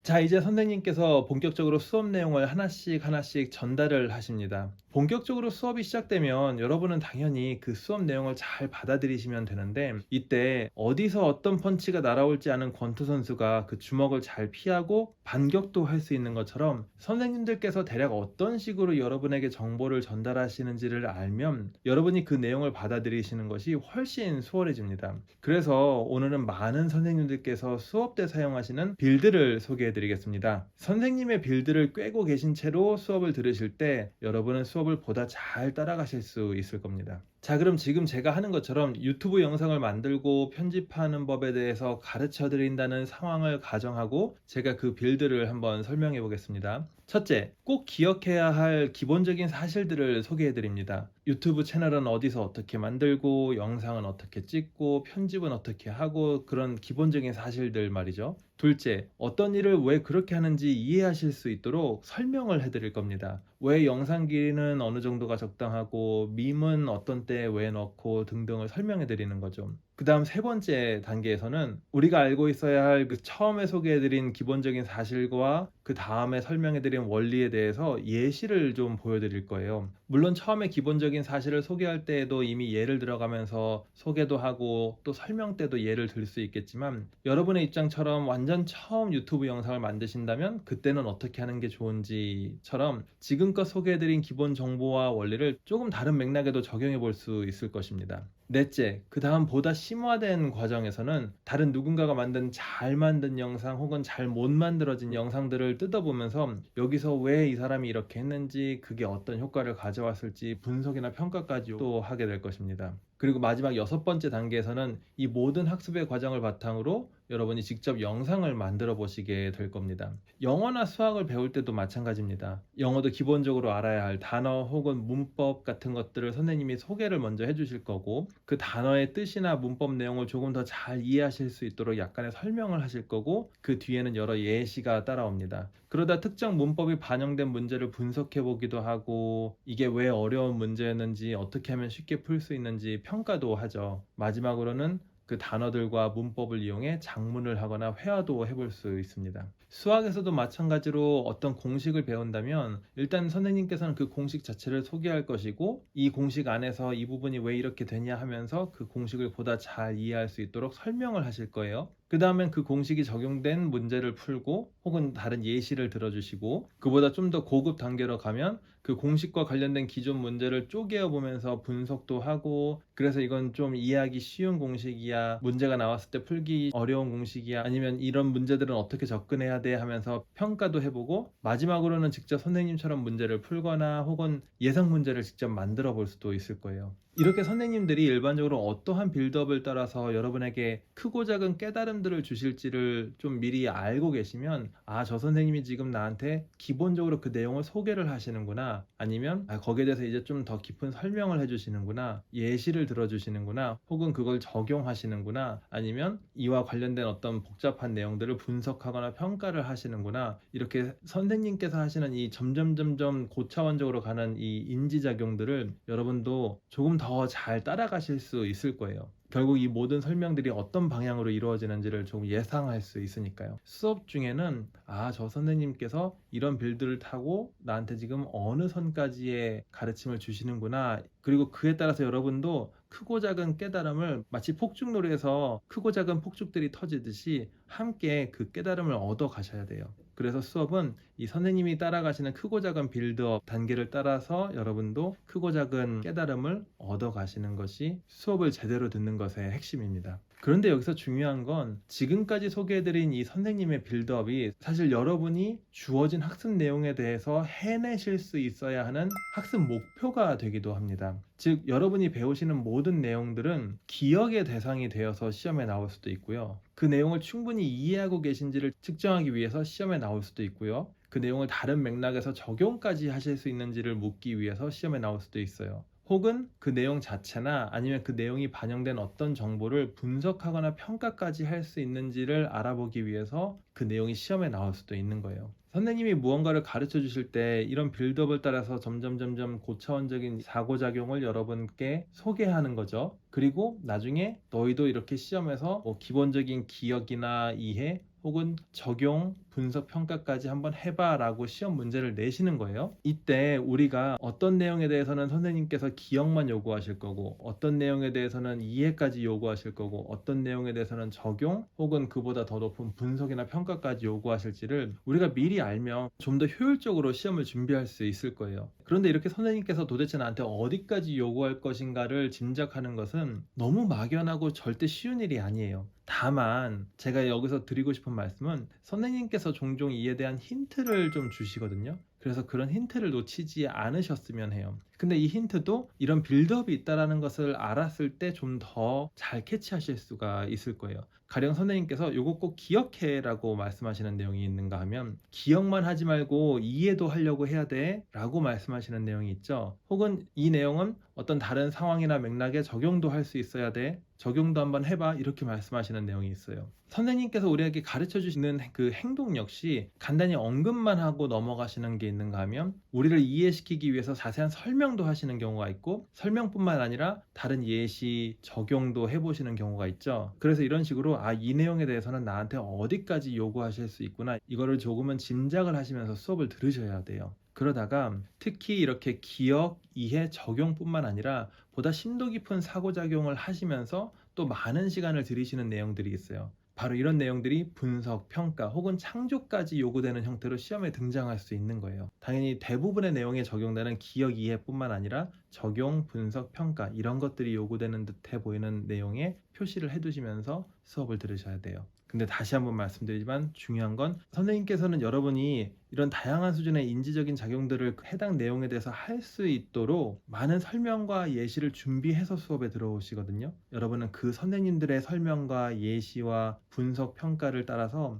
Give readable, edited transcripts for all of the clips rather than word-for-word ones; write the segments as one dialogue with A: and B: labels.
A: 자, 이제 선생님께서 본격적으로 수업 내용을 하나씩 하나씩 전달을 하십니다. 본격적으로 수업이 시작되면 여러분은 당연히 그 수업 내용을 잘 받아들이시면 되는데, 이때 어디서 어떤 펀치가 날아올지 아는 권투 선수가 그 주먹을 잘 피하고 반격도 할 수 있는 것처럼, 선생님들께서 대략 어떤 식으로 여러분에게 정보를 전달하시는지를 알면 여러분이 그 내용을 받아들이시는 것이 훨씬 수월해집니다. 그래서 오늘은 많은 선생님들께서 수업 때 사용하시는 빌드를 소개해 드리겠습니다. 선생님의 빌드를 꿰고 계신 채로 수업을 들으실 때 여러분은 수업을 보다 잘 따라가실 수 있을 겁니다. 자, 그럼 지금 제가 하는 것처럼 유튜브 영상을 만들고 편집하는 법에 대해서 가르쳐 드린다는 상황을 가정하고 제가 그 빌드를 한번 설명해 보겠습니다. 첫째, 꼭 기억해야 할 기본적인 사실들을 소개해 드립니다. 유튜브 채널은 어디서 어떻게 만들고, 영상은 어떻게 찍고, 편집은 어떻게 하고, 그런 기본적인 사실들 말이죠. 둘째, 어떤 일을 왜 그렇게 하는지 이해하실 수 있도록 설명을 해드릴 겁니다. 왜 영상 길이는 어느 정도가 적당하고, 밈은 어떤 때 왜 넣고 등등을 설명해 드리는 거죠. 그 다음 세 번째 단계에서는 우리가 알고 있어야 할 그 처음에 소개해드린 기본적인 사실과 그 다음에 설명해드린 원리에 대해서 예시를 좀 보여드릴 거예요. 물론 처음에 기본적인 사실을 소개할 때에도 이미 예를 들어가면서 소개도 하고 또 설명 때도 예를 들 수 있겠지만, 여러분의 입장처럼 완전 처음 유튜브 영상을 만드신다면 그때는 어떻게 하는 게 좋은지처럼 지금껏 소개해드린 기본 정보와 원리를 조금 다른 맥락에도 적용해 볼 수 있을 것입니다. 넷째, 그 다음 보다 심화된 과정에서는 다른 누군가가 만든 잘 만든 영상 혹은 잘 못 만들어진 영상들을 뜯어보면서 여기서 왜 이 사람이 이렇게 했는지, 그게 어떤 효과를 가져왔을지 분석이나 평가까지 또 하게 될 것입니다. 그리고 마지막 여섯 번째 단계에서는 이 모든 학습의 과정을 바탕으로 여러분이 직접 영상을 만들어 보시게 될 겁니다. 영어나 수학을 배울 때도 마찬가지입니다. 영어도 기본적으로 알아야 할 단어 혹은 문법 같은 것들을 선생님이 소개를 먼저 해주실 거고, 그 단어의 뜻이나 문법 내용을 조금 더 잘 이해하실 수 있도록 약간의 설명을 하실 거고, 그 뒤에는 여러 예시가 따라옵니다. 그러다 특정 문법이 반영된 문제를 분석해 보기도 하고, 이게 왜 어려운 문제였는지, 어떻게 하면 쉽게 풀 수 있는지 평가도 하죠. 마지막으로는 그 단어들과 문법을 이용해 작문을 하거나 회화도 해볼 수 있습니다. 수학에서도 마찬가지로 어떤 공식을 배운다면 일단 선생님께서는 그 공식 자체를 소개할 것이고, 이 공식 안에서 이 부분이 왜 이렇게 되냐 하면서 그 공식을 보다 잘 이해할 수 있도록 설명을 하실 거예요. 그 다음엔 그 공식이 적용된 문제를 풀고 혹은 다른 예시를 들어주시고, 그보다 좀 더 고급 단계로 가면 그 공식과 관련된 기존 문제를 쪼개어 보면서 분석도 하고, 그래서 이건 좀 이해하기 쉬운 공식이야, 문제가 나왔을 때 풀기 어려운 공식이야, 아니면 이런 문제들은 어떻게 접근해야 돼 하면서 평가도 해보고, 마지막으로는 직접 선생님처럼 문제를 풀거나 혹은 예상 문제를 직접 만들어 볼 수도 있을 거예요. 이렇게 선생님들이 일반적으로 어떠한 빌드업을 따라서 여러분에게 크고 작은 깨달음들을 주실지를 좀 미리 알고 계시면, 아, 저 선생님이 지금 나한테 기본적으로 그 내용을 소개를 하시는구나, 아니면 거기에 대해서 이제 좀 더 깊은 설명을 해주시는구나, 예시를 들어주시는구나, 혹은 그걸 적용하시는구나, 아니면 이와 관련된 어떤 복잡한 내용들을 분석하거나 평가를 하시는구나, 이렇게 선생님께서 하시는 이 점점 고차원적으로 가는 이 인지작용들을 여러분도 조금 더 잘 따라가실 수 있을 거예요. 결국 이 모든 설명들이 어떤 방향으로 이루어지는지를 좀 예상할 수 있으니까요. 수업 중에는 저 선생님께서 이런 빌드를 타고 나한테 지금 어느 선까지의 가르침을 주시는구나, 그리고 그에 따라서 여러분도 크고 작은 깨달음을 마치 폭죽놀이에서 크고 작은 폭죽들이 터지듯이 함께 그 깨달음을 얻어 가셔야 돼요. 그래서 수업은 이 선생님이 따라가시는 크고 작은 빌드업 단계를 따라서 여러분도 크고 작은 깨달음을 얻어 가시는 것이 수업을 제대로 듣는 것의 핵심입니다. 그런데 여기서 중요한 건, 지금까지 소개해드린 이 선생님의 빌드업이 사실 여러분이 주어진 학습 내용에 대해서 해내실 수 있어야 하는 학습 목표가 되기도 합니다. 즉, 여러분이 배우시는 모든 내용들은 기억의 대상이 되어서 시험에 나올 수도 있고요, 그 내용을 충분히 이해하고 계신지를 측정하기 위해서 시험에 나올 수도 있고요, 그 내용을 다른 맥락에서 적용까지 하실 수 있는지를 묻기 위해서 시험에 나올 수도 있어요. 혹은 그 내용 자체나 아니면 그 내용이 반영된 어떤 정보를 분석하거나 평가까지 할 수 있는지를 알아보기 위해서 그 내용이 시험에 나올 수도 있는 거예요. 선생님이 무언가를 가르쳐 주실 때 이런 빌드업을 따라서 점점 고차원적인 사고작용을 여러분께 소개하는 거죠. 그리고 나중에 너희도 이렇게 시험에서 기본적인 기억이나 이해, 혹은 적용, 분석, 평가까지 한번 해봐 라고 시험 문제를 내시는 거예요. 이때 우리가 어떤 내용에 대해서는 선생님께서 기억만 요구하실 거고, 어떤 내용에 대해서는 이해까지 요구하실 거고, 어떤 내용에 대해서는 적용 혹은 그보다 더 높은 분석이나 평가까지 요구하실지를 우리가 미리 알면 좀 더 효율적으로 시험을 준비할 수 있을 거예요. 그런데 이렇게 선생님께서 도대체 나한테 어디까지 요구할 것인가를 짐작하는 것은 너무 막연하고 절대 쉬운 일이 아니에요. 다만 제가 여기서 드리고 싶은 말씀은, 선생님께서 종종 이에 대한 힌트를 좀 주시거든요. 그래서 그런 힌트를 놓치지 않으셨으면 해요. 근데 이 힌트도 이런 빌드업이 있다는 것을 알았을 때 좀 더 잘 캐치하실 수가 있을 거예요. 가령 선생님께서 "요거 꼭 기억해 라고 말씀하시는 내용이 있는가 하면, 기억만 하지 말고 이해도 하려고 해야 돼 라고 말씀하시는 내용이 있죠. 혹은 이 내용은 어떤 다른 상황이나 맥락에 적용도 할 수 있어야 돼, 적용도 한번 해봐, 이렇게 말씀하시는 내용이 있어요. 선생님께서 우리에게 가르쳐 주시는 그 행동 역시 간단히 언급만 하고 넘어가시는 게 있는가 하면, 우리를 이해시키기 위해서 자세한 설명도 하시는 경우가 있고, 설명뿐만 아니라 다른 예시, 적용도 해보시는 경우가 있죠. 그래서 이런 식으로 이 내용에 대해서는 나한테 어디까지 요구하실 수 있구나, 이거를 조금은 짐작을 하시면서 수업을 들으셔야 돼요. 그러다가 특히 이렇게 기억, 이해, 적용뿐만 아니라 보다 심도 깊은 상호작용을 하시면서 또 많은 시간을 들이시는 내용들이 있어요. 바로 이런 내용들이 분석, 평가 혹은 창조까지 요구되는 형태로 시험에 등장할 수 있는 거예요. 당연히 대부분의 내용에 적용되는 기억, 이해뿐만 아니라 적용, 분석, 평가, 이런 것들이 요구되는 듯해 보이는 내용에 표시를 해두시면서 수업을 들으셔야 돼요. 근데 다시 한번 말씀드리지만 중요한 건, 선생님께서는 여러분이 이런 다양한 수준의 인지적인 작용들을 해당 내용에 대해서 할 수 있도록 많은 설명과 예시를 준비해서 수업에 들어오시거든요. 여러분은 그 선생님들의 설명과 예시와 분석, 평가를 따라서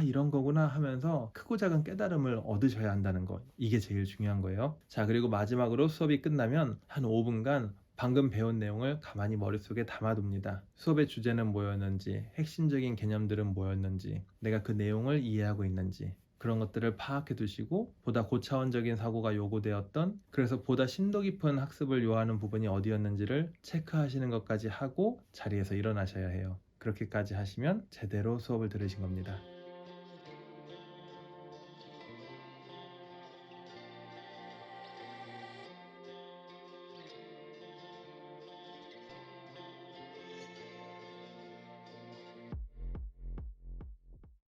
A: 이런 거구나 하면서 크고 작은 깨달음을 얻으셔야 한다는 거, 이게 제일 중요한 거예요. 자, 그리고 마지막으로 수업이 끝나면 한 5분간 방금 배운 내용을 가만히 머릿속에 담아둡니다. 수업의 주제는 뭐였는지, 핵심적인 개념들은 뭐였는지, 내가 그 내용을 이해하고 있는지, 그런 것들을 파악해 두시고, 보다 고차원적인 사고가 요구되었던, 그래서 보다 심도 깊은 학습을 요하는 부분이 어디였는지를 체크하시는 것까지 하고 자리에서 일어나셔야 해요. 그렇게까지 하시면 제대로 수업을 들으신 겁니다.